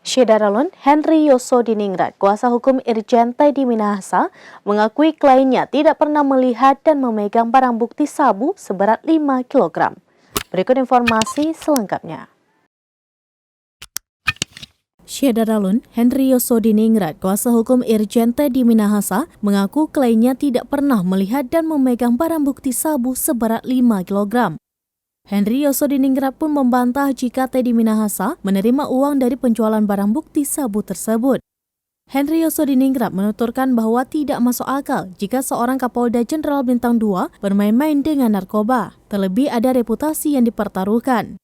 Syedaralun Henry Yosodiningrat, kuasa hukum Irjen Teddy Minahasa, mengakui kliennya tidak pernah melihat dan memegang barang bukti sabu seberat 5 kg. Berikut informasi selengkapnya. Syedaralun Henry Yosodiningrat, kuasa hukum Irjen Teddy Minahasa, mengaku kliennya tidak pernah melihat dan memegang barang bukti sabu seberat 5 kg. Henry Yosodiningrat pun membantah jika Teddy Minahasa menerima uang dari penjualan barang bukti sabu tersebut. Henry Yosodiningrat menuturkan bahwa tidak masuk akal jika seorang Kapolda Jenderal Bintang 2 bermain-main dengan narkoba, terlebih ada reputasi yang dipertaruhkan.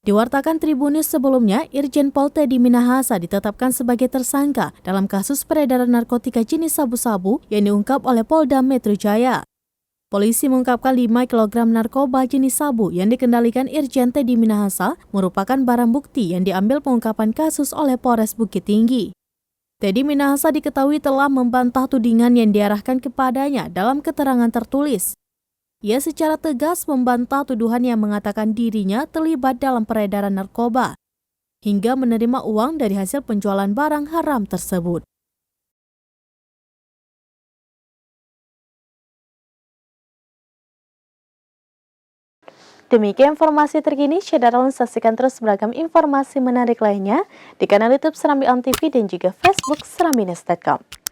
Diwartakan Tribunnews sebelumnya, Irjen Pol Teddy Minahasa ditetapkan sebagai tersangka dalam kasus peredaran narkotika jenis sabu-sabu yang diungkap oleh Polda Metro Jaya. Polisi mengungkapkan 5 kg narkoba jenis sabu yang dikendalikan Irjen Teddy Minahasa merupakan barang bukti yang diambil pengungkapan kasus oleh Polres Bukit Tinggi. Teddy Minahasa diketahui telah membantah tudingan yang diarahkan kepadanya dalam keterangan tertulis. Ia secara tegas membantah tuduhan yang mengatakan dirinya terlibat dalam peredaran narkoba hingga menerima uang dari hasil penjualan barang haram tersebut. Demikian informasi terkini, Syedaralun saksikan terus beragam informasi menarik lainnya di kanal YouTube Serambi On TV dan juga Facebook serambinews.com.